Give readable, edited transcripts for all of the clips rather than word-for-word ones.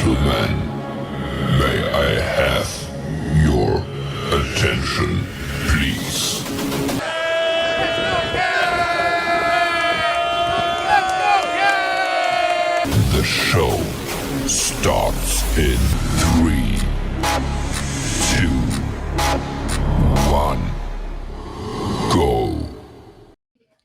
gentlemen, may I have your attention, please? The show starts in 3, 2, 1, go.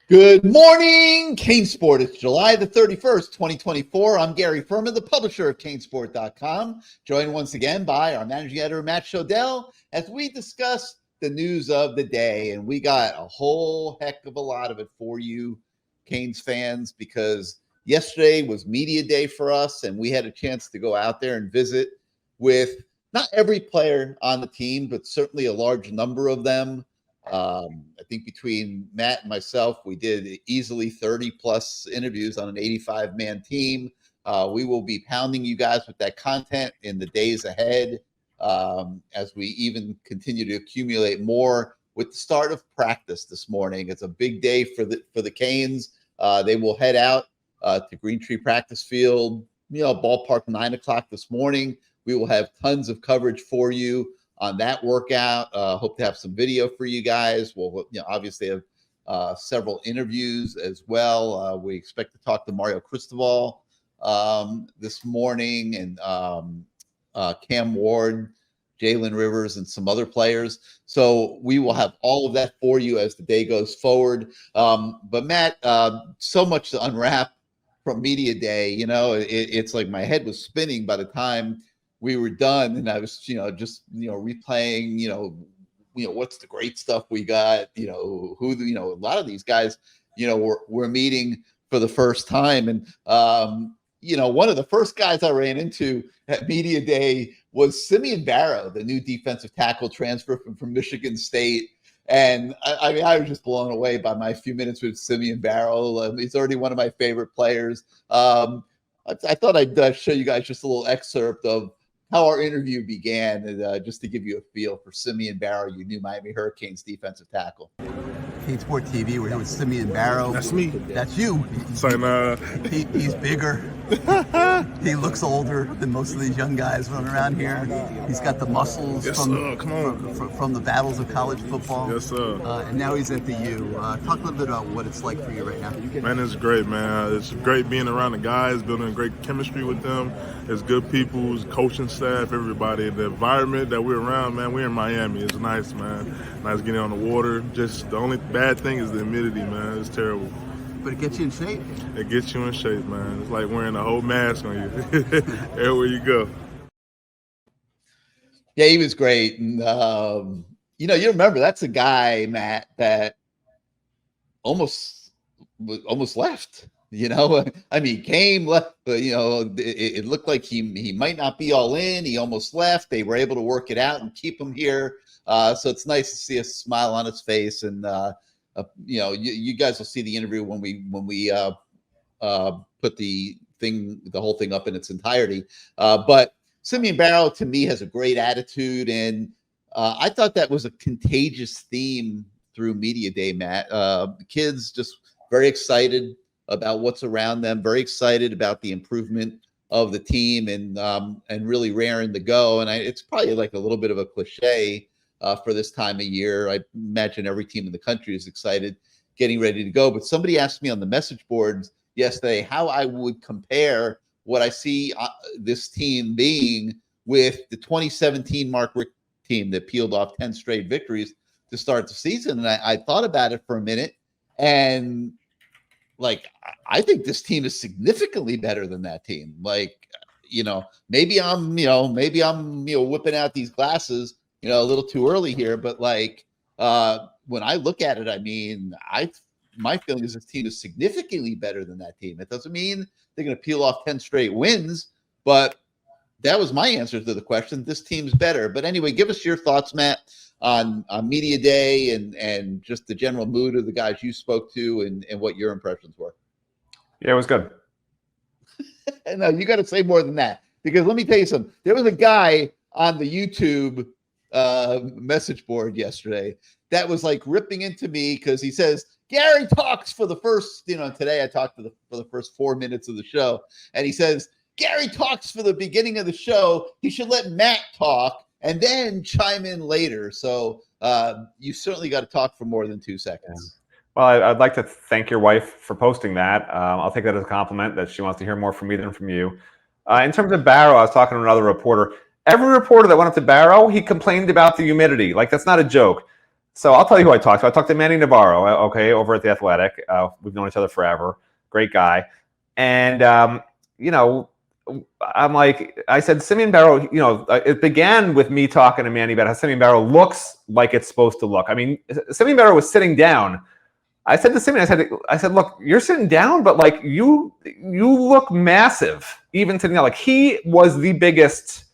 Good morning, CaneSport. It's July the 31st, 2024. I'm Gary Ferman, the publisher of CaneSport.com, joined once again by our managing editor, Matt Shodell, as we discuss the news of the day. And we got a whole heck of a lot of it for you, Canes fans, because yesterday was media day for us, and we had a chance to go out there and visit with not every player on the team, but certainly a large number of them. I think between Matt and myself, we did easily 30 plus interviews on an 85-man team. We will be pounding you guys with that content in the days ahead as we even continue to accumulate more with the start of practice this morning. It's a big day for the Canes. They will head out to Green Tree Practice Field, ballpark 9 o'clock this morning. We will have tons of coverage for you on that workout. Hope to have some video for you guys. We'll obviously have several interviews as well. We expect to talk to Mario Cristobal this morning, and Cam Ward, Jalen Rivers, and some other players. So we will have all of that for you as the day goes forward. But Matt, so much to unwrap from media day. It's like my head was spinning by the time we were done, and I was, just replaying, what's the great stuff we got, who, a lot of these guys, we're meeting for the first time. And, one of the first guys I ran into at media day was Simeon Barrow, the new defensive tackle transfer from Michigan State. And I was just blown away by my few minutes with Simeon Barrow. He's already one of my favorite players. I thought I'd show you guys just a little excerpt of how our interview began, and just to give you a feel for Simeon Barrow, your new Miami Hurricanes defensive tackle. CaneSport TV, we're here with Simeon Barrow. That's me. That's you. He's bigger. He looks older than most of these young guys running around here. He's got the muscles from the battles of college football. Yes, sir. And now he's at the U. Talk a little bit about what it's like for you right now. Man, it's great, man. It's great being around the guys, building great chemistry with them. It's good people, it's coaching staff, everybody. The environment that we're around, man, we're in Miami. It's nice, man. Nice getting on the water. Just the only bad thing is the humidity, man. It's terrible. But it gets you in shape. It gets you in shape, man. It's like wearing a whole mask on you everywhere you go. Yeah, he was great. And, you remember that's a guy, Matt, that almost left. Came, left, but it looked like he might not be all in. He almost left. They were able to work it out and keep him here. So it's nice to see a smile on his face. And you guys will see the interview when we put the whole thing up in its entirety. But Simeon Barrow to me has a great attitude, and I thought that was a contagious theme through media day, Matt. Kids just very excited about what's around them, very excited about the improvement of the team, and really raring to go. And it's probably like a little bit of a cliche for this time of year. I imagine every team in the country is excited, getting ready to go. But somebody asked me on the message boards yesterday how I would compare what I see this team being with the 2017 Mark Richt team that peeled off 10 straight victories to start the season. And I thought about it for a minute, and I think this team is significantly better than that team. Maybe I'm whipping out these glasses, a little too early here, but when I look at it, my feeling is this team is significantly better than that team. It doesn't mean they're going to peel off 10 straight wins, but that was my answer to the question. This team's better. But anyway, give us your thoughts, Matt, on media day and just the general mood of the guys you spoke to and what your impressions were. Yeah, it was good. No, you got to say more than that, because let me tell you something. There was a guy on the YouTube message board yesterday that was ripping into me because he says, Gary talks for the first, today I talked for the first 4 minutes of the show, and he says, Gary talks for the beginning of the show. He should let Matt talk and then chime in later. So you certainly got to talk for more than 2 seconds. Well, I'd like to thank your wife for posting that. I'll take that as a compliment that she wants to hear more from me than from you. In terms of Barrow, I was talking to another reporter. Every reporter that went up to Barrow, he complained about the humidity. Like, that's not a joke. So I'll tell you who I talked to. I talked to Manny Navarro, okay, over at The Athletic. We've known each other forever. Great guy. And, you know, I said, Simeon Barrow, you know, it began with me talking to Manny about how Simeon Barrow looks like it's supposed to look. I mean, Simeon Barrow was sitting down. I said to Simeon, I said, look, you're sitting down, but like you look massive, even sitting down. Like, he was the biggest,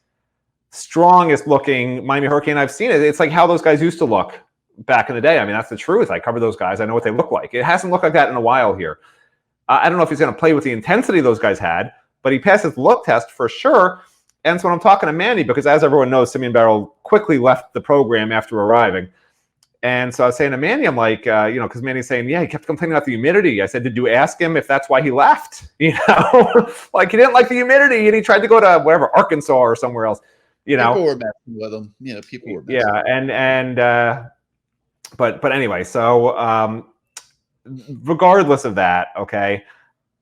strongest looking Miami Hurricane I've seen. It's like how those guys used to look back in the day. I mean, that's the truth. I cover those guys. I know what they look like. It hasn't looked like that in a while here. I don't know if he's going to play with the intensity those guys had, but he passed his look test for sure. And so when I'm talking to Manny, because as everyone knows, Simeon Barrow quickly left the program after arriving. And so I was saying to Manny, I'm like, you know, because Manny's saying, yeah, he kept complaining about the humidity. I said, did you ask him if that's why he left? You know, like he didn't like the humidity and he tried to go to wherever, Arkansas or somewhere else. You know, people were messing with him. You know, people were messing but anyway, so regardless of that, okay,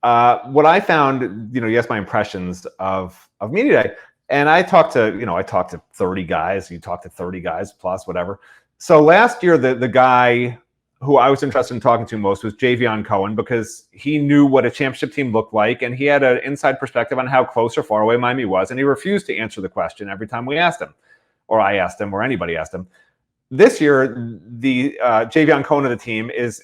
what I found, you know, you asked my impressions of media day, and I talked to 30 guys. You talk to 30 guys plus whatever. So last year, the guy who I was interested in talking to most was Javion Cohen, because he knew what a championship team looked like, and he had an inside perspective on how close or far away Miami was, and he refused to answer the question every time we asked him, or I asked him, or anybody asked him. This year, the Javion Cohen of the team is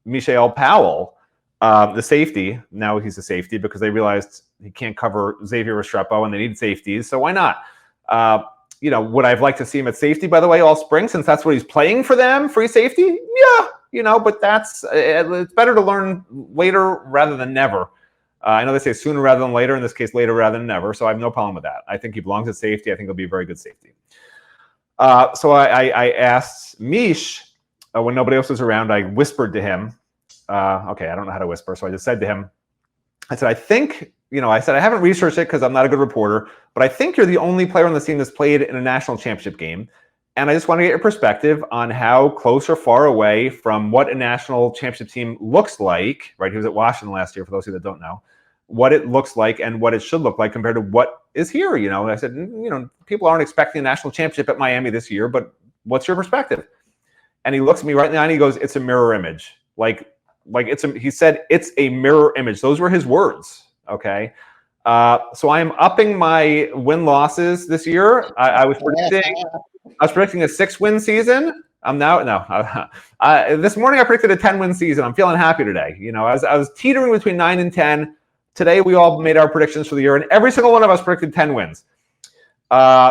Michelle Powell, the safety. Now he's a safety because they realized he can't cover Xavier Restrepo, and they need safeties, so why not? You know, would I have liked to see him at safety, by the way, all spring, since that's what he's playing for them, free safety? Yeah, you know, but it's better to learn later rather than never. I know they say sooner rather than later. In this case, later rather than never. So I have no problem with that. I think he belongs at safety. I think he'll be a very good safety. So I asked Mish, when nobody else was around, I whispered to him. Okay, I don't know how to whisper, so I just said to him, I said, I think, you know, I said, I haven't researched it because I'm not a good reporter, but I think you're the only player on the team that's played in a national championship game. And I just want to get your perspective on how close or far away from what a national championship team looks like, right? He was at Washington last year, for those of you that don't know, what it looks like and what it should look like compared to what is here, you know? And I said, you know, people aren't expecting a national championship at Miami this year, but what's your perspective? And he looks at me right now and he goes, it's a mirror image. He said, it's a mirror image. Those were his words. Okay. So I am upping my win losses this year. I was predicting a 6-win season. This morning I predicted a 10-win season. I'm feeling happy today. You know, I was teetering between 9 and 10. Today we all made our predictions for the year, and every single one of us predicted 10 wins.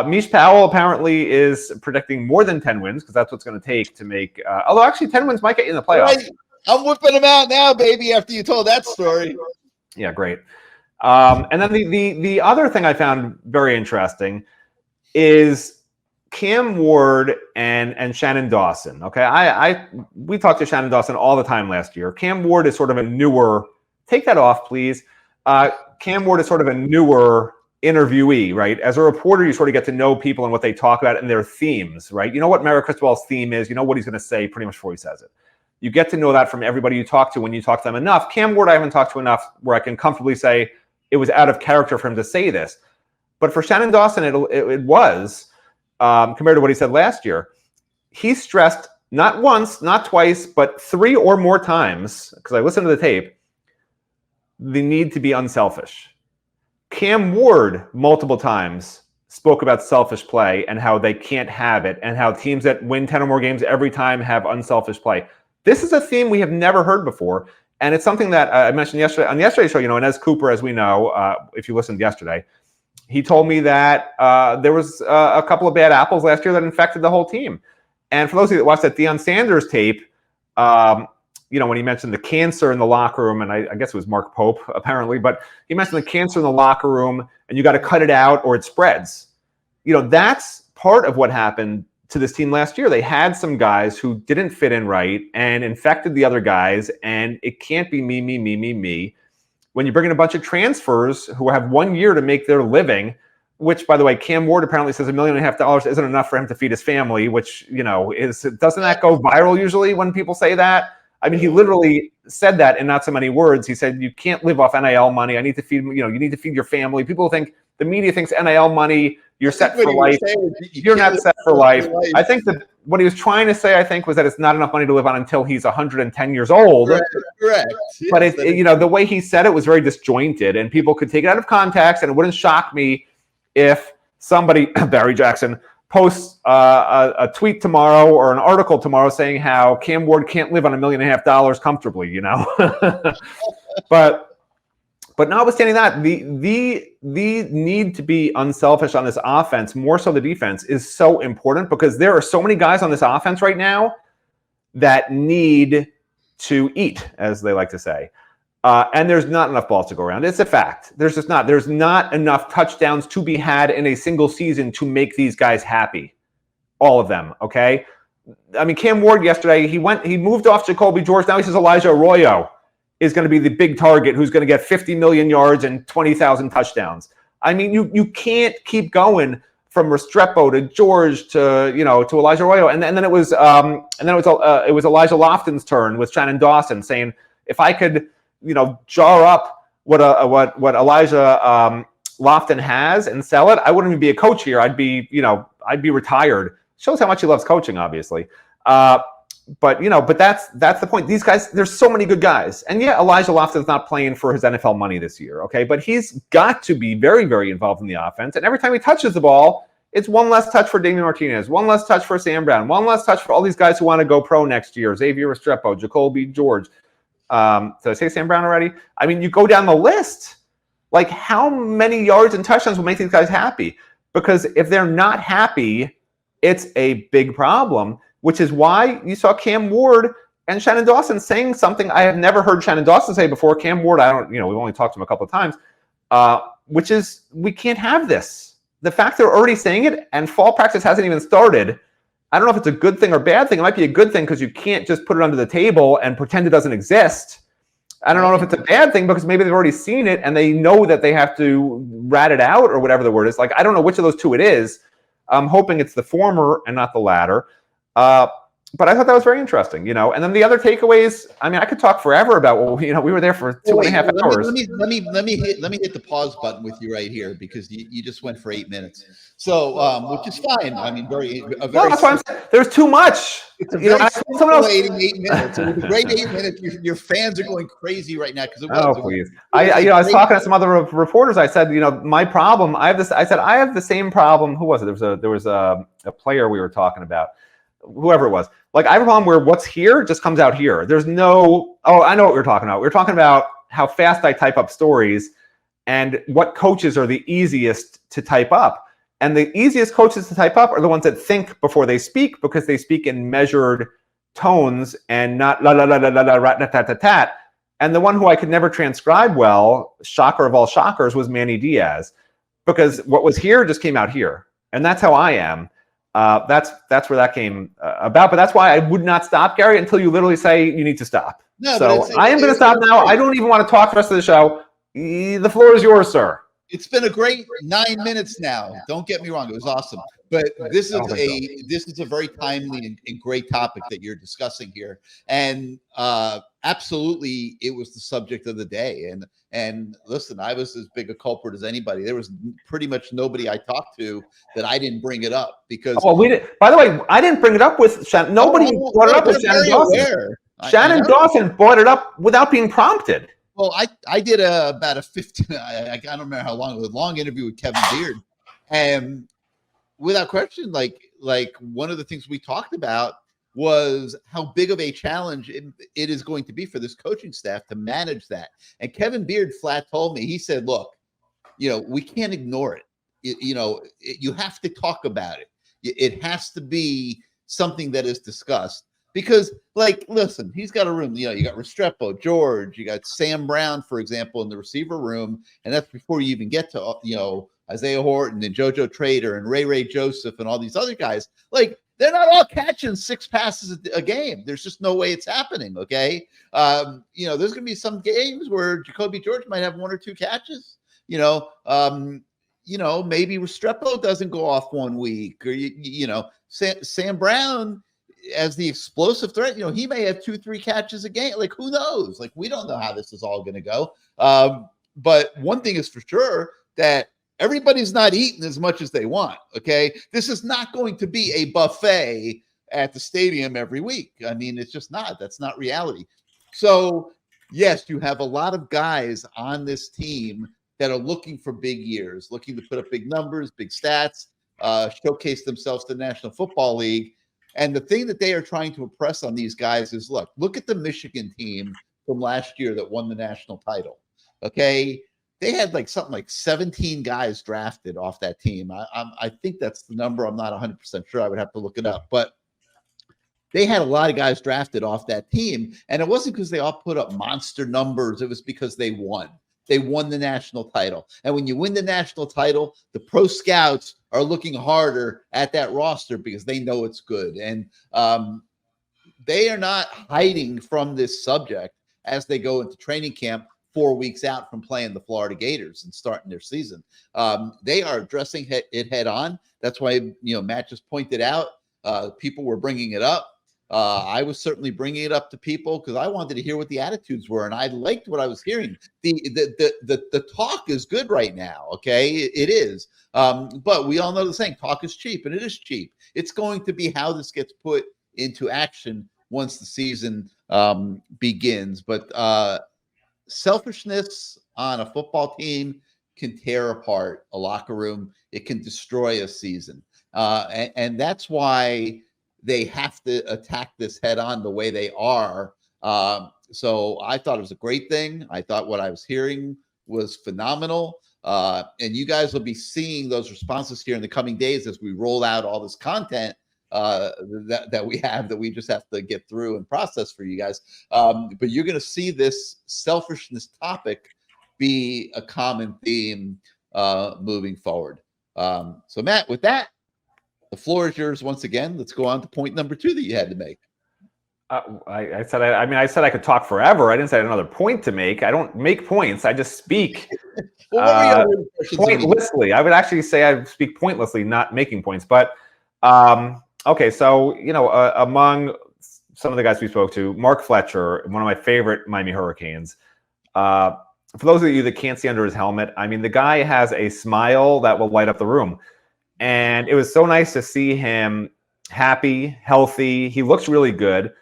Mish Powell apparently is predicting more than 10 wins, because that's what's going to take to make. Although actually 10 wins might get you in the playoffs. Right. I'm whipping them out now, baby, after you told that story. Yeah, great. And then the other thing I found very interesting is Cam Ward and Shannon Dawson. Okay, we talked to Shannon Dawson all the time last year. Cam Ward is sort of a newer. Take that off, please. Cam Ward is sort of a newer interviewee, right? As a reporter, you sort of get to know people and what they talk about and their themes, right? You know what Merrick Cristobal's theme is. You know what he's going to say pretty much before he says it. You get to know that from everybody you talk to when you talk to them enough. Cam Ward, I haven't talked to enough where I can comfortably say it was out of character for him to say this. But for Shannon Dawson, it was, compared to what he said last year. He stressed not once, not twice, but 3 or more times, because I listened to the tape, the need to be unselfish. Cam Ward multiple times spoke about selfish play and how they can't have it, and how teams that win 10 or more games every time have unselfish play. This is a theme we have never heard before, and it's something that I mentioned yesterday on yesterday's show. You know, Inez Cooper, as we know, if you listened yesterday, he told me that there was a couple of bad apples last year that infected the whole team. And for those of you that watched that Deion Sanders tape, you know, when he mentioned the cancer in the locker room, and I guess it was Mark Pope apparently, but he mentioned the cancer in the locker room, and you got to cut it out or it spreads. You know, that's part of what happened to this team last year. They had some guys who didn't fit in right and infected the other guys, and it can't be me. when you bring in a bunch of transfers who have 1 year to make their living, which, by the way, Cam Ward apparently says $1.5 million isn't enough for him to feed his family, which, doesn't that go viral usually when people say that? I mean, he literally said that in not so many words. He said, you can't live off NIL money. I need to feed, you need to feed your family. People think, the media thinks NIL money, you're set for life. You're not set for life. I think that what he was trying to say, was that it's not enough money to live on until he's 110 years old. Correct. But the way he said it was very disjointed, and people could take it out of context, and it wouldn't shock me if somebody, Barry Jackson, posts a tweet tomorrow or an article tomorrow saying how Cam Ward can't live on $1.5 million comfortably, But notwithstanding that, the need to be unselfish on this offense, more so the defense, is so important because there are so many guys on this offense right now that need to eat, as they like to say. And there's not enough balls to go around. It's a fact. There's just not. There's not enough touchdowns to be had in a single season to make these guys happy. All of them, okay? I mean, Cam Ward yesterday, he moved off Jacoby George. Now he says Elijah Arroyo is going to be the big target who's going to get 50 million yards and 20,000 touchdowns. I mean, you can't keep going from Restrepo to George to Elijah Arroyo, and then it was Elijah Lofton's turn with Shannon Dawson saying, if I could jar up what Elijah Lofton has and sell it, I wouldn't even be a coach here. I'd be retired. Shows how much he loves coaching, obviously. But that's the point. These guys, there's so many good guys. And yeah, Elijah Lofton's not playing for his NFL money this year, okay? But he's got to be very, very involved in the offense. And every time he touches the ball, it's one less touch for Damian Martinez, one less touch for Sam Brown, one less touch for all these guys who want to go pro next year. Xavier Restrepo, Jacoby George. Did I say Sam Brown already? I mean, you go down the list. Like, how many yards and touchdowns will make these guys happy? Because if they're not happy, it's a big problem, which is why you saw Cam Ward and Shannon Dawson saying something I have never heard Shannon Dawson say before. Cam Ward, we've only talked to him a couple of times, which is, we can't have this. The fact they're already saying it and fall practice hasn't even started, I don't know if it's a good thing or bad thing. It might be a good thing because you can't just put it under the table and pretend it doesn't exist. I don't know if it's a bad thing because maybe they've already seen it and they know that they have to rat it out or whatever the word is. Like, I don't know which of those two it is. I'm hoping it's the former and not the latter. But I thought that was very interesting, And then the other takeaways, I mean, I could talk forever about, we were there for 2.5 hours. Let me hit the pause button with you right here because you just went for 8 minutes. So, which is fine. I mean, no, that's why I'm saying there's too much. It's a very scintillating 8 minutes. It was a great 8 minutes. Your fans are going crazy right now because please. I was talking to some other reporters. I said, my problem. I have the same problem. Who was it? There was a player we were talking about. Whoever it was. Like, I have a problem where what's here just comes out here. There's no, I know what we're talking about. We're talking about how fast I type up stories and what coaches are the easiest to type up. And the easiest coaches to type up are the ones that think before they speak because they speak in measured tones and not la la la la la la rat tat tat tat. And the one who I could never transcribe well, shocker of all shockers, was Manny Diaz, because what was here just came out here. And that's how I am. That's where that came about. But that's why I would not stop, Gary, until you literally say you need to stop. No, so I am going to stop now. I don't even want to talk the rest of the show. The floor is yours, sir. It's been a great 9 minutes now. Don't get me wrong; it was awesome. But this is a very timely and great topic that you're discussing here, and absolutely, it was the subject of the day. And listen, I was as big a culprit as anybody. There was pretty much nobody I talked to that I didn't bring it up because. Oh, we did. By the way, I didn't bring it up with Shannon. Nobody brought it up with Shannon Dawson. Shannon Dawson brought it up without being prompted. Well, I did about a 15. I don't remember how long. It was a long interview with Kevin Beard, and without question, like one of the things we talked about was how big of a challenge it is going to be for this coaching staff to manage that. And Kevin Beard flat told me, he said, "Look, we can't ignore it. You have to talk about it. It has to be something that is discussed." Because, listen, he's got a room. You got Restrepo, George, you got Sam Brown, for example, in the receiver room, and that's before you even get to Isaiah Horton and JoJo Trader and Ray Joseph and all these other guys, like they're not all catching 6 passes a game. There's just no way it's happening. Okay. There's going to be some games where Jacoby George might have 1 or 2 catches, maybe Restrepo doesn't go off 1 week, or, Sam Brown as the explosive threat, he may have 2-3 catches a game. Like, who knows? Like, we don't know how this is all going to go. But one thing is for sure, that everybody's not eating as much as they want. Okay. This is not going to be a buffet at the stadium every week. I mean, it's just not. That's not reality. So, yes, you have a lot of guys on this team that are looking for big years, looking to put up big numbers, big stats, showcase themselves to the National Football League. And the thing that they are trying to impress on these guys is, look at the Michigan team from last year that won the national title. Okay. They had something like 17 guys drafted off that team. I think that's the number. I'm not 100% sure. I would have to look it up. But they had a lot of guys drafted off that team. And it wasn't because they all put up monster numbers. It was because they won. They won the national title. And when you win the national title, the pro scouts are looking harder at that roster because they know it's good. And they are not hiding from this subject as they go into training camp 4 weeks out from playing the Florida Gators and starting their season. They are addressing it head on. That's why, Matt just pointed out, people were bringing it up. I was certainly bringing it up to people because I wanted to hear what the attitudes were, and I liked what I was hearing. The talk is good right now, okay? It is. But we all know the saying, talk is cheap, and it is cheap. It's going to be how this gets put into action once the season begins. But selfishness on a football team can tear apart a locker room. It can destroy a season. And that's why they have to attack this head on the way they are. So I thought it was a great thing. I thought what I was hearing was phenomenal. And you guys will be seeing those responses here in the coming days as we roll out all this content that we have, that we just have to get through and process for you guys. But you're going to see this selfishness topic be a common theme moving forward. So Matt, with that, the floor is yours once again. Let's go on to point number 2 that you had to make. I said I could talk forever. I didn't say I had another point to make. I don't make points. I just speak pointlessly. I would actually say I speak pointlessly, not making points. But okay, so among some of the guys we spoke to, Mark Fletcher, one of my favorite Miami Hurricanes. For those of you that can't see under his helmet, I mean, the guy has a smile that will light up the room. And it was so nice to see him happy, healthy. He looks really good.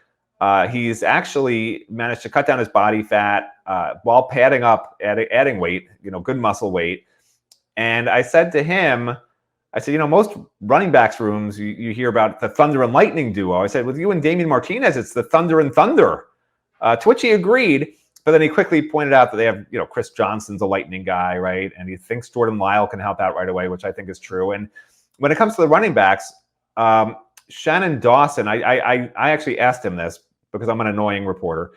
He's actually managed to cut down his body fat while padding up, adding weight, good muscle weight. And I said to him, most running backs rooms, you hear about the Thunder and Lightning duo. I said, with you and Damian Martinez, it's the Thunder and Thunder. To which he agreed. But then he quickly pointed out that they have, Chris Johnson's a Lightning guy, right? And he thinks Jordan Lyle can help out right away, which I think is true. And when it comes to the running backs, Shannon Dawson, I actually asked him this because I'm an annoying reporter.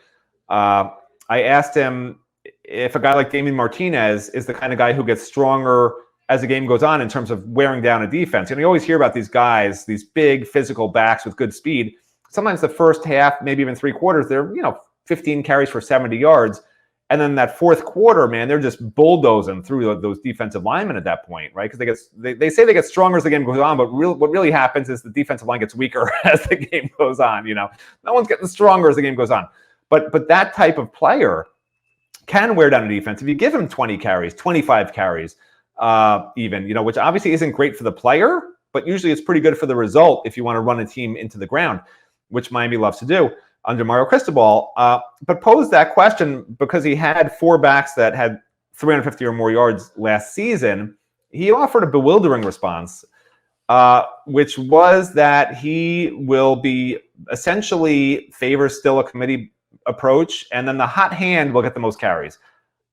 I asked him if a guy like Damian Martinez is the kind of guy who gets stronger as the game goes on in terms of wearing down a defense. You always hear about these guys, these big physical backs with good speed. Sometimes the first half, maybe even 3 quarters, they're, 15 carries for 70 yards. And then that fourth quarter, man, they're just bulldozing through those defensive linemen at that point, right? Because they say they get stronger as the game goes on, but what really happens is the defensive line gets weaker as the game goes on. No one's getting stronger as the game goes on. But that type of player can wear down a defense if you give him 20 carries, 25 carries, even, which obviously isn't great for the player, but usually it's pretty good for the result if you want to run a team into the ground, which Miami loves to do under Mario Cristobal, but posed that question because he had 4 backs that had 350 or more yards last season. He offered a bewildering response, which was that he will be essentially favors still a committee approach, and then the hot hand will get the most carries.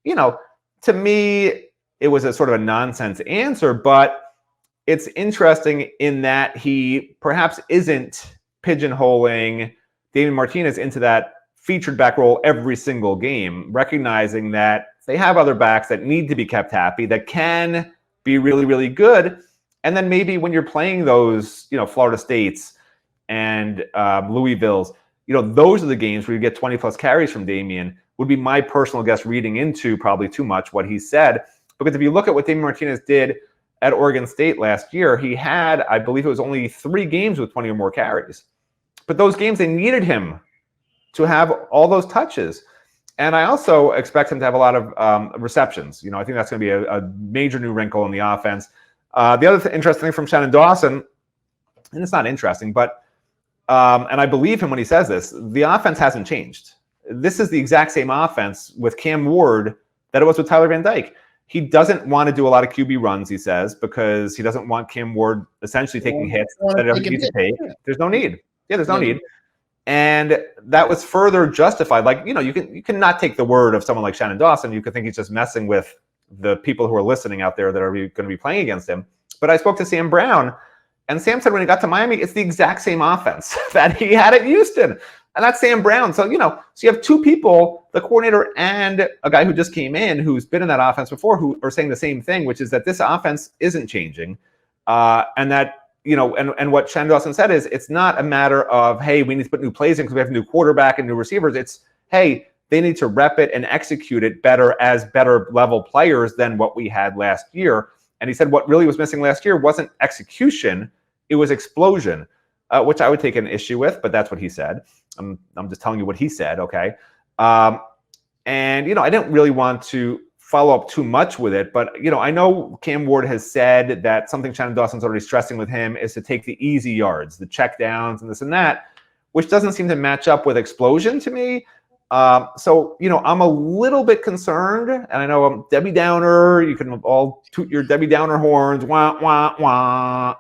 To me, it was a sort of a nonsense answer, but it's interesting in that he perhaps isn't pigeonholing Damian Martinez into that featured back role every single game, recognizing that they have other backs that need to be kept happy, that can be really, really good. And then maybe when you're playing those, Florida States and Louisville's, those are the games where you get 20 plus carries from Damian, would be my personal guess, reading into probably too much what he said. Because if you look at what Damian Martinez did at Oregon State last year, he had, I believe it was only 3 games with 20 or more carries. But those games, they needed him to have all those touches. And I also expect him to have a lot of receptions. I think that's going to be a major new wrinkle in the offense. The other interesting thing from Shannon Dawson, and it's not interesting, but, and I believe him when he says this, the offense hasn't changed. This is the exact same offense with Cam Ward that it was with Tyler Van Dyke. He doesn't want to do a lot of QB runs, he says, because he doesn't want Cam Ward essentially taking hits that he doesn't need to take. There's no need. Yeah, there's no need. And that was further justified. Like, you can not take the word of someone like Shannon Dawson. You could think he's just messing with the people who are listening out there that are going to be playing against him. But I spoke to Sam Brown, and Sam said when he got to Miami, it's the exact same offense that he had at Houston. And that's Sam Brown. So, so you have 2 people, the coordinator and a guy who just came in who's been in that offense before, who are saying the same thing, which is that this offense isn't changing. And that, and what Shannon Dawson said is it's not a matter of, hey, we need to put new plays in because we have a new quarterback and new receivers. It's, hey, they need to rep it and execute it better as better level players than what we had last year. And he said what really was missing last year wasn't execution, it was explosion, which I would take an issue with, but that's what he said. I'm just telling you what he said, okay? And, I didn't really want to follow up too much with it, but, I know Cam Ward has said that something Shannon Dawson's already stressing with him is to take the easy yards, the check downs and this and that, which doesn't seem to match up with explosion to me. So, I'm a little bit concerned, and I know I'm Debbie Downer. You can all toot your Debbie Downer horns, wah, wah, wah.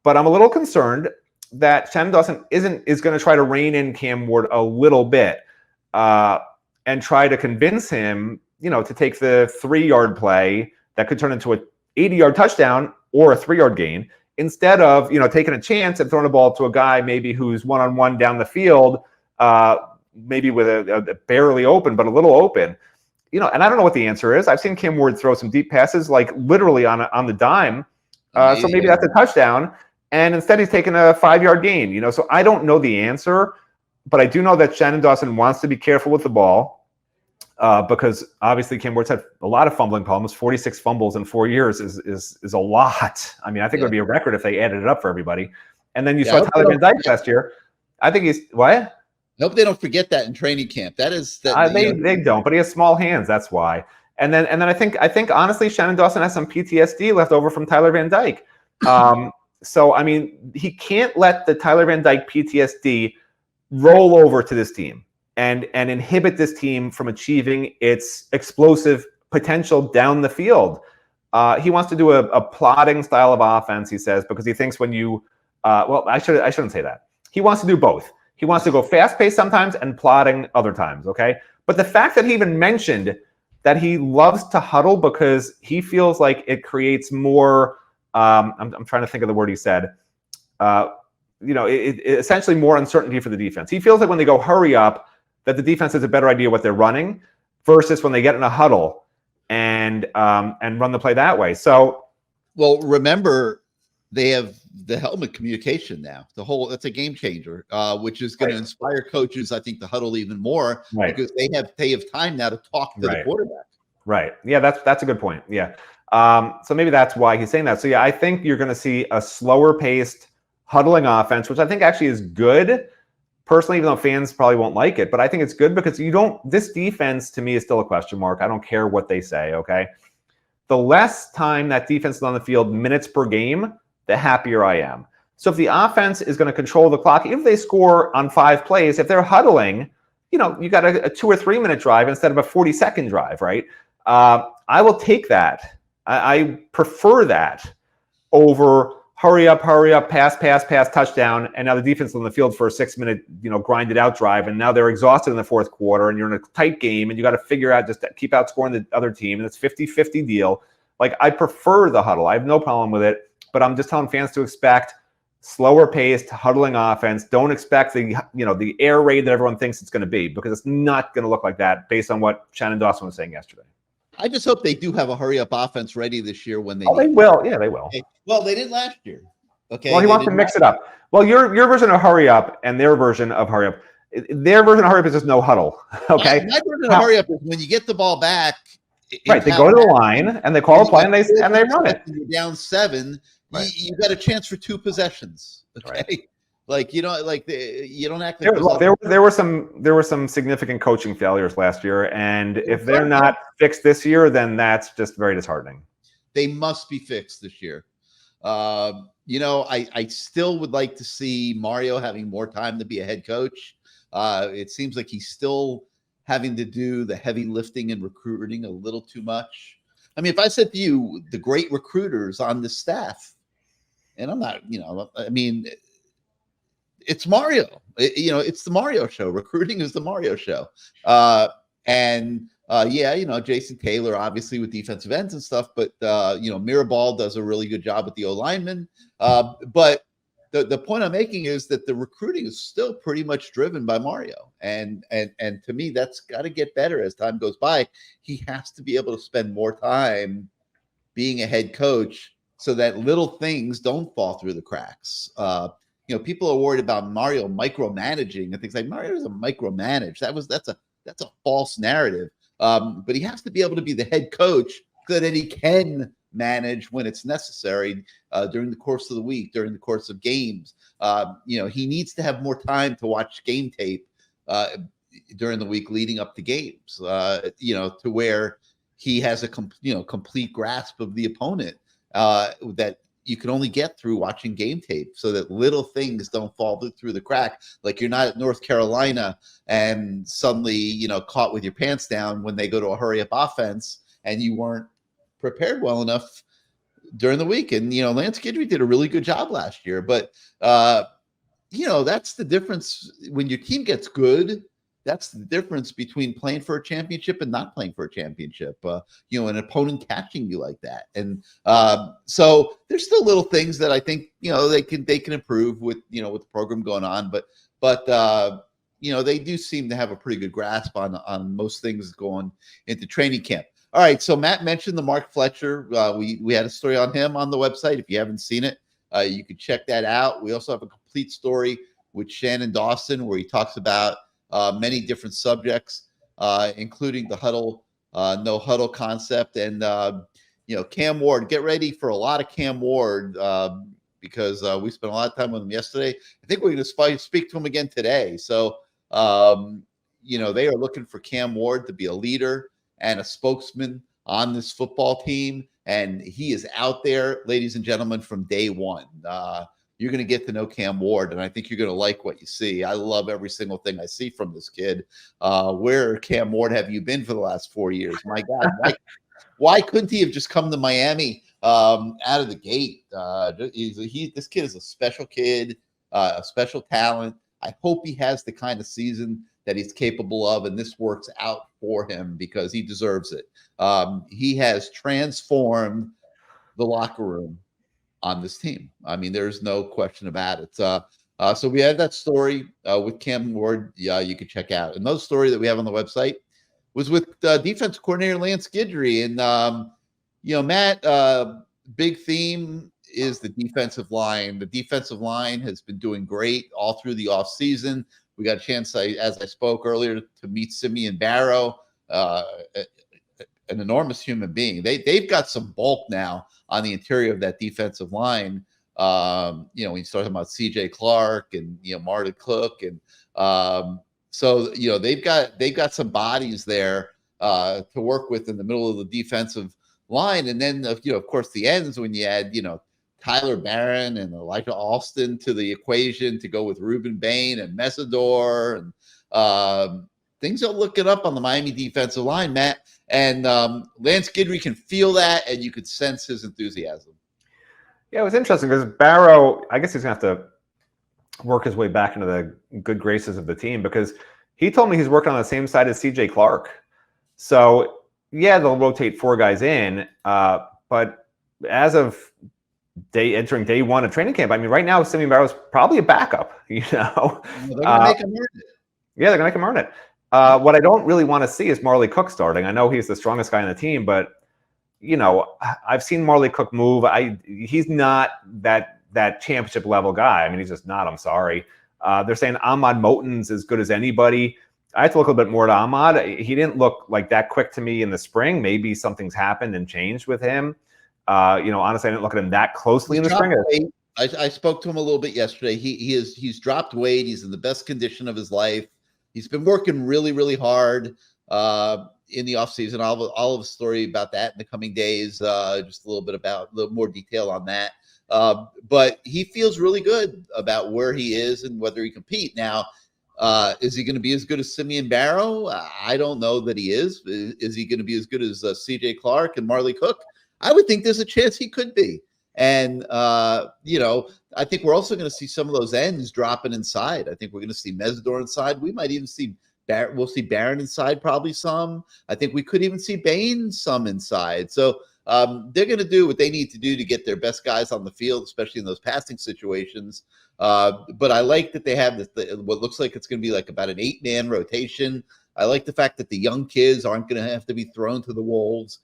But I'm a little concerned that Shannon Dawson is going to try to rein in Cam Ward a little bit and try to convince him, to take the 3-yard play that could turn into a 80-yard touchdown or a 3-yard gain instead of, taking a chance and throwing the ball to a guy maybe who's one-on-one down the field, maybe with a barely open, but a little open. And I don't know what the answer is. I've seen Cam Ward throw some deep passes, like literally on the dime. So maybe that's a touchdown. And instead he's taking a 5-yard gain, so I don't know the answer, but I do know that Shannon Dawson wants to be careful with the ball because obviously Cam Ward's had a lot of fumbling problems. 46 fumbles in 4 years is a lot. I mean, I think it would be a record if they added it up for everybody. And then you saw Tyler Van Dyke last year. I think he's what? I hope they don't forget that in training camp. That is that they don't, but he has small hands. That's why. And then I think honestly, Shannon Dawson has some PTSD left over from Tyler Van Dyke. So, I mean, he can't let the Tyler Van Dyke PTSD roll over to this team and inhibit this team from achieving its explosive potential down the field. He wants to do a plodding style of offense, he says, because he thinks when you I shouldn't say that. He wants to do both. He wants to go fast-paced sometimes and plodding other times, okay? But the fact that he even mentioned that he loves to huddle because he feels like it creates more I'm trying to think of the word he said. It essentially more uncertainty for the defense. He feels like when they go hurry up, that the defense has a better idea what they're running versus when they get in a huddle and run the play that way. So, well, remember they have the helmet communication now. That's a game changer, which is going to inspire coaches, I think, to huddle even more because they have time now to talk to the quarterback. Right. Yeah, that's a good point. Yeah. So maybe that's why he's saying that. So yeah, I think you're going to see a slower paced huddling offense, which I think actually is good personally, even though fans probably won't like it, but I think it's good because this defense to me is still a question mark. I don't care what they say. Okay. The less time that defense is on the field, minutes per game, the happier I am. So if the offense is going to control the clock, if they score on 5 plays, if they're huddling, you got a 2 or 3 minute drive instead of a 40-second drive, right? I will take that. I prefer that over hurry up, pass, touchdown, and now the defense is on the field for a 6-minute, grinded out drive, and now they're exhausted in the fourth quarter, and you're in a tight game, and you got to figure out just to keep outscoring the other team, and it's 50-50 deal. Like, I prefer the huddle. I have no problem with it, but I'm just telling fans to expect slower paced, huddling offense. Don't expect the air raid that everyone thinks it's going to be because it's not going to look like that based on what Shannon Dawson was saying yesterday. I just hope they do have a hurry up offense ready this year when they. Oh, they will. Yeah, they will. Okay. Well, they did last year. Okay. Well, he wants to mix it up. Well, your version of hurry up and their version of hurry up. Their version of hurry up is just no huddle. Okay. My version of hurry up is when you get the ball back. Right. They go to the line and they call a play and they run it. You're down 7. Right. You got a chance for 2 possessions. Okay. Right. Like you don't act like there were some significant coaching failures last year, and if they're not fixed this year, then that's just very disheartening. They must be fixed this year. I still would like to see Mario having more time to be a head coach. It seems like he's still having to do the heavy lifting and recruiting a little too much. I mean, if I said to you, the great recruiters on the staff, and I'm not, it's Mario. It's the Mario show. Recruiting is the Mario show. Jason Taylor, obviously with defensive ends and stuff, but Mirabal does a really good job with the O-linemen. But the point I'm making is that the recruiting is still pretty much driven by Mario. And to me, that's got to get better as time goes by. He has to be able to spend more time being a head coach so that little things don't fall through the cracks. People are worried about Mario micromanaging and things like Mario doesn't micromanage. That's a false narrative. But he has to be able to be the head coach so that he can manage when it's necessary during the course of the week, during the course of games. He needs to have more time to watch game tape during the week leading up to games, to where he has a complete grasp of the opponent that you can only get through watching game tape, so that little things don't fall through the crack. Like you're not at North Carolina and suddenly, caught with your pants down when they go to a hurry up offense and you weren't prepared well enough during the week. And, Lance Guidry did a really good job last year, but that's the difference when your team gets good. That's the difference between playing for a championship and not playing for a championship. An opponent catching you like that, and so there's still little things that I think they can improve with with the program going on. But they do seem to have a pretty good grasp on most things going into training camp. All right, so Matt mentioned the Mark Fletcher. We had a story on him on the website. If you haven't seen it, you can check that out. We also have a complete story with Shannon Dawson where he talks about many different subjects, including the huddle, no huddle concept. And, Cam Ward, get ready for a lot of Cam Ward because we spent a lot of time with him yesterday. I think we're going to speak to him again today. So, they are looking for Cam Ward to be a leader and a spokesman on this football team. And he is out there, ladies and gentlemen, from day one. You're going to get to know Cam Ward, and I think you're going to like what you see. I love every single thing I see from this kid. Where, Cam Ward, have you been for the last 4 years? My God, why couldn't he have just come to Miami out of the gate? This kid is a special kid, a special talent. I hope he has the kind of season that he's capable of, and this works out for him because he deserves it. He has transformed the locker room on this team. I mean, there's no question about it. So we had that story with Cam Ward. Yeah, you can check out. Another story that we have on the website was with defense coordinator Lance Guidry. And, Matt, big theme is the defensive line. The defensive line has been doing great all through the offseason. We got a chance, as I spoke earlier, to meet Simeon Barrow, an enormous human being. They've got some bulk now on the interior of that defensive line. When you start talking about C.J. Clark and Marta Cook, and they've got some bodies there to work with in the middle of the defensive line. And then of course the ends when you add Tyler Barron and Elijah Alston to the equation to go with Reuben Bain and Mesidor, and things are looking up on the Miami defensive line, Matt. And Lance Guidry can feel that, and you could sense his enthusiasm. Yeah, it was interesting because Barrow, I guess he's going to have to work his way back into the good graces of the team, because he told me he's working on the same side as C.J. Clark. So, yeah, they'll rotate 4 guys in, but as of entering day 1 of training camp, I mean, right now, Simeon Barrow is probably a backup, They're going to make him earn it. Yeah, they're going to make him earn it. What I don't really want to see is Marley Cook starting. I know he's the strongest guy on the team, but I've seen Marley Cook move. He's not that championship level guy. I mean, he's just not. I'm sorry. They're saying Ahmad Moten's as good as anybody. I have to look a little bit more at Ahmad. He didn't look like that quick to me in the spring. Maybe something's happened and changed with him. Honestly, I didn't look at him that closely in the spring. I spoke to him a little bit yesterday. He's dropped weight. He's in the best condition of his life. He's been working really, really hard in the offseason. I'll have a story about that in the coming days. Just a little more detail on that. But he feels really good about where he is and whether he compete. Now, is he going to be as good as Simeon Barrow? I don't know that he is. Is he going to be as good as C.J. Clark and Marley Cook? I would think there's a chance he could be. And, I think we're also going to see some of those ends dropping inside. I think we're going to see Mesidor inside. We might even see we'll see Barron inside, probably some. I think we could even see Bain some inside. So they're going to do what they need to do to get their best guys on the field, especially in those passing situations. But I like that they have what looks like it's going to be like about an 8-man rotation. I like the fact that the young kids aren't going to have to be thrown to the wolves.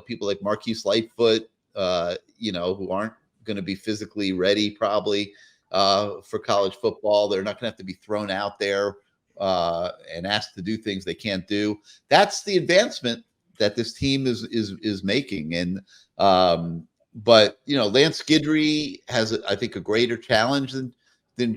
People like Marquise Lightfoot, who aren't going to be physically ready probably for college football. They're not going to have to be thrown out there and asked to do things they can't do. That's the advancement that this team is making. And but Lance Guidry has, I think, a greater challenge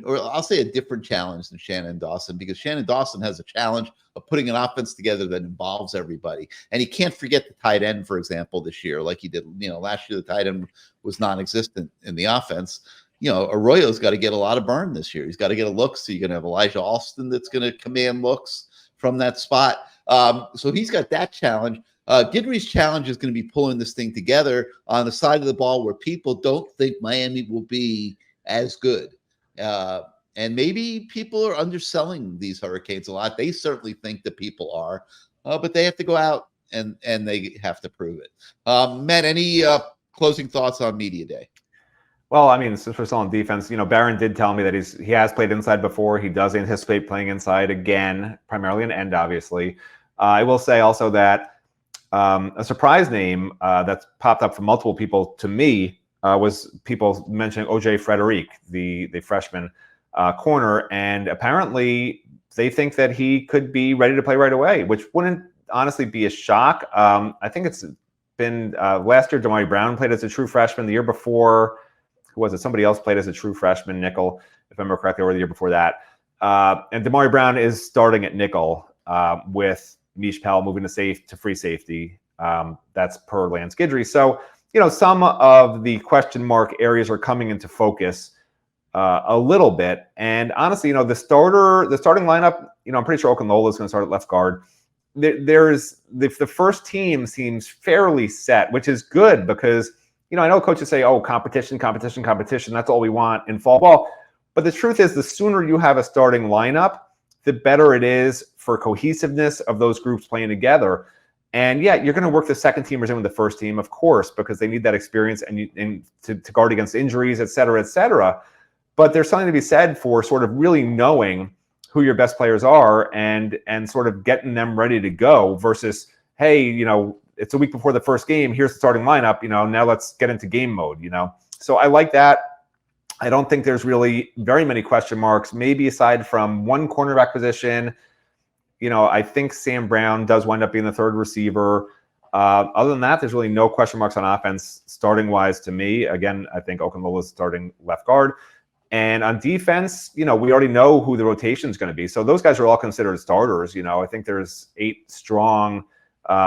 or I'll say a different challenge than Shannon Dawson, because Shannon Dawson has a challenge of putting an offense together that involves everybody. And he can't forget the tight end, for example, this year, like he did, last year. The tight end was non-existent in the offense. Arroyo's got to get a lot of burn this year. He's got to get a look. So you're going to have Elijah Alston that's going to command looks from that spot. So he's got that challenge. Guidry's challenge is going to be pulling this thing together on the side of the ball where people don't think Miami will be as good. And maybe people are underselling these Hurricanes a lot. They certainly think that people are, but they have to go out and they have to prove it. Matt, any closing thoughts on Media Day? Well, I mean, since we're still on defense, Barron did tell me that he has played inside before. He does anticipate playing inside again, primarily an end, obviously. I will say also that a surprise name that's popped up from multiple people to me was people mentioning OJ Frederic, the freshman corner, and apparently they think that he could be ready to play right away, which wouldn't honestly be a shock. I think it's been last year, Damari Brown played as a true freshman. The year before, who was it? Somebody else played as a true freshman nickel, if I remember correctly, or the year before that. And Damari Brown is starting at nickel with Mish Pell moving to free safety. That's per Lance Guidry. So, some of the question mark areas are coming into focus a little bit. And honestly, the starting lineup, I'm pretty sure Okunlola is going to start at left guard. There's the first team seems fairly set, which is good because, I know coaches say, oh, competition. That's all we want in fall ball. But the truth is, the sooner you have a starting lineup, the better it is for cohesiveness of those groups playing together. And yeah, you're going to work the second teamers in with the first team, of course, because they need that experience and to guard against injuries, et cetera, et cetera. But there's something to be said for sort of really knowing who your best players are and sort of getting them ready to go versus, hey, it's a week before the first game. Here's the starting lineup. Now let's get into game mode. So I like that. I don't think there's really very many question marks, maybe aside from one cornerback position. I think Sam Brown does wind up being the third receiver. Other than that, there's really no question marks on offense starting wise to me. Again, I think Okunlola is starting left guard. And on defense, we already know who the rotation is going to be. So those guys are all considered starters. I think there's 8 strong,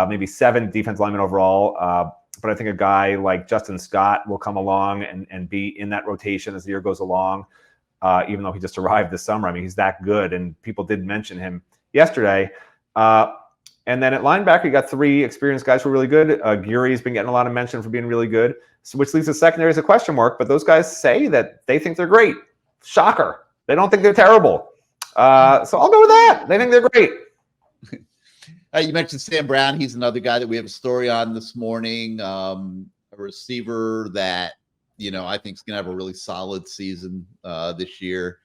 maybe 7 defense linemen overall. But I think a guy like Justin Scott will come along and be in that rotation as the year goes along, even though he just arrived this summer. I mean, he's that good, and people did mention him yesterday. And then at linebacker, you got 3 experienced guys who are really good. Geary's been getting a lot of mention for being really good, which leaves the secondary as a question mark. But those guys say that they think they're great. Shocker. They don't think they're terrible. So I'll go with that. They think they're great. You mentioned Sam Brown. He's another guy that we have a story on this morning. A receiver that, I think is going to have a really solid season this year.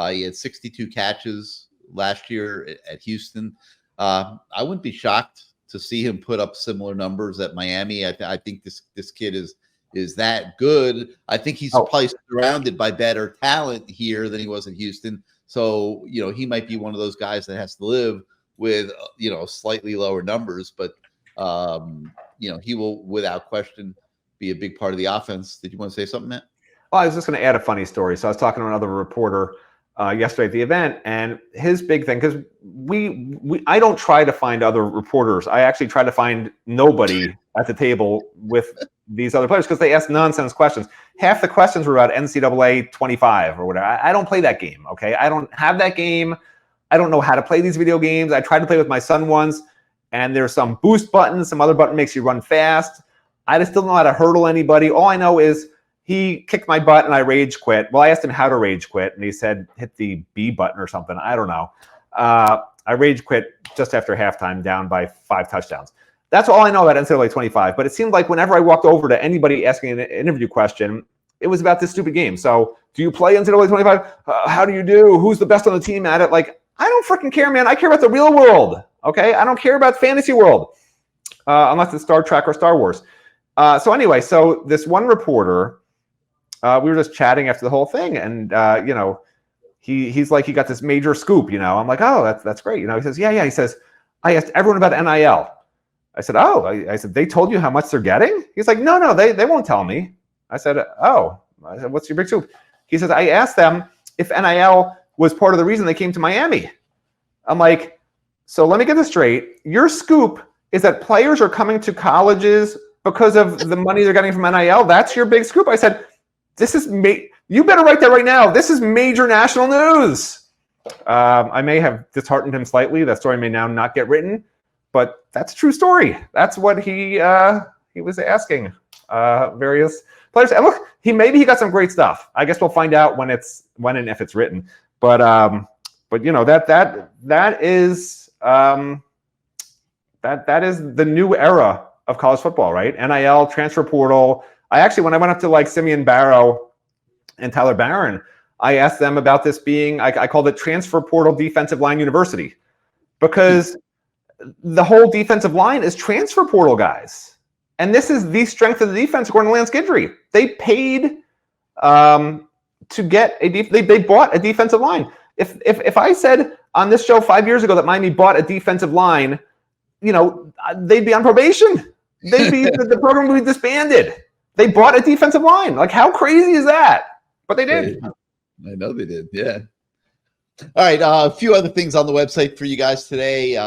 He had 62 catches last year at Houston. I wouldn't be shocked to see him put up similar numbers at Miami. I think this kid is that good. I think he's probably surrounded by better talent here than he was in Houston. So, he might be one of those guys that has to live with, slightly lower numbers, but, he will, without question, be a big part of the offense. Did you want to say something, Matt? Well, I was just going to add a funny story. So I was talking to another reporter yesterday at the event, and his big thing, because I don't try to find other reporters. I actually try to find nobody at the table with these other players because they ask nonsense questions. Half the questions were about NCAA 25 or whatever. I don't play that game, okay? I don't have that game. I don't know how to play these video games. I tried to play with my son once, and there's some boost button, some other button makes you run fast. I just don't know how to hurdle anybody. All I know is he kicked my butt and I rage quit. Well, I asked him how to rage quit, and he said hit the B button or something. I don't know. I rage quit just after halftime, down by 5 touchdowns. That's all I know about NCAA 25. But it seemed like whenever I walked over to anybody asking an interview question, it was about this stupid game. So, do you play NCAA 25? How do you do? Who's the best on the team at it? Like, I don't freaking care, man. I care about the real world. Okay, I don't care about fantasy world, unless it's Star Trek or Star Wars. So anyway, so this one reporter, we were just chatting after the whole thing, and he's like, he got this major scoop. I'm like, oh, that's great. He says, yeah. He says, I asked everyone about NIL. I said, oh, I said, they told you how much they're getting? He's like, no, they won't tell me. I said, oh. I said, what's your big scoop? He says, I asked them if NIL was part of the reason they came to Miami. I'm like, so let me get this straight. Your scoop is that players are coming to colleges because of the money they're getting from NIL. That's your big scoop. I said, you better write that right now. This is major national news. I may have disheartened him slightly. That story may now not get written, but that's a true story. That's what he was asking various players. And look, maybe he got some great stuff. I guess we'll find out when and if it's written. But that is the new era of college football, right? NIL, transfer portal. When I went up to like Simeon Barrow and Tyler Barron, I asked them about this being, I called it transfer portal defensive line university, because the whole defensive line is transfer portal guys. And this is the strength of the defense according to Lance Guidry. They paid to get they bought a defensive line. If I said on this show 5 years ago that Miami bought a defensive line, they'd be on probation. The program would be disbanded. They bought a defensive line. Like, how crazy is that? But they did. I know they did. Yeah. All right. A few other things on the website for you guys today.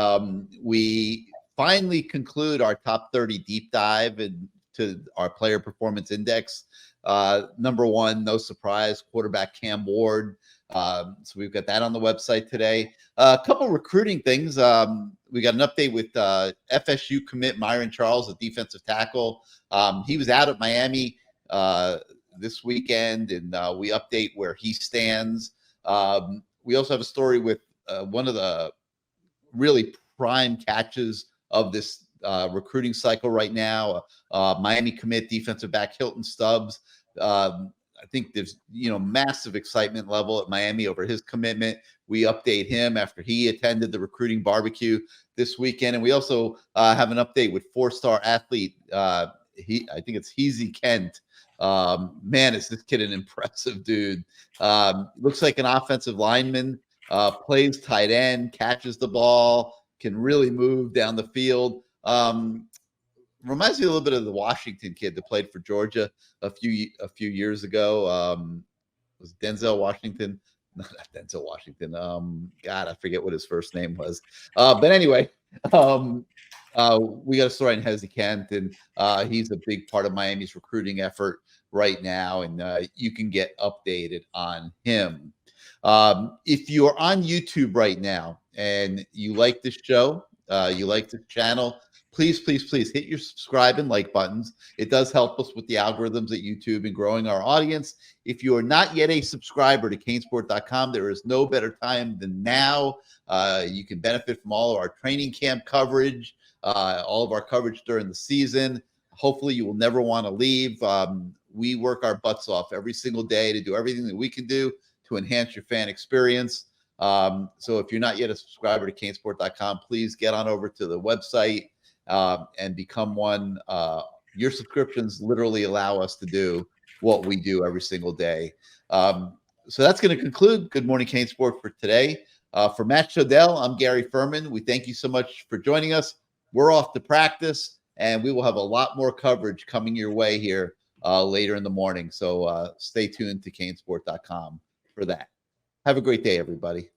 We finally conclude our top 30 deep dive into our player performance index. Number one, no surprise, quarterback Cam Ward. So we've got that on the website today. A couple recruiting things. We got an update with FSU commit Myron Charles, a defensive tackle. He was out at Miami this weekend, and we update where he stands. We also have a story with one of the really prime catches of this recruiting cycle right now. Miami commit defensive back Hilton Stubbs. I think there's massive excitement level at Miami over his commitment. We update him after he attended the recruiting barbecue this weekend, and we also have an update with 4-star athlete. I think it's Heezy Kent. Man, is this kid an impressive dude? Looks like an offensive lineman. Plays tight end, catches the ball, can really move down the field. Reminds me a little bit of the Washington kid that played for Georgia a few years ago. Was Denzel Washington? Not Denzel Washington. God, I forget what his first name was. But anyway, we got a story on Heezy Kent, and he's a big part of Miami's recruiting effort right now, and you can get updated on him. If you're on YouTube right now and you like this show, you like this channel, please hit your subscribe and like buttons. It does help us with the algorithms at YouTube and growing our audience. If you are not yet a subscriber to CaneSport.com, there is no better time than now. You can benefit from all of our training camp coverage, all of our coverage during the season. Hopefully you will never want to leave. We work our butts off every single day to do everything that we can do to enhance your fan experience. So if you're not yet a subscriber to CaneSport.com, please get on over to the website and become one. Your subscriptions literally allow us to do what we do every single day. So that's going to conclude Good Morning CaneSport for today. For Matt Shodell, I'm Gary Ferman. We thank you so much for joining us. We're off to practice, and we will have a lot more coverage coming your way here later in the morning. So stay tuned to CaneSport.com for that. Have a great day, everybody.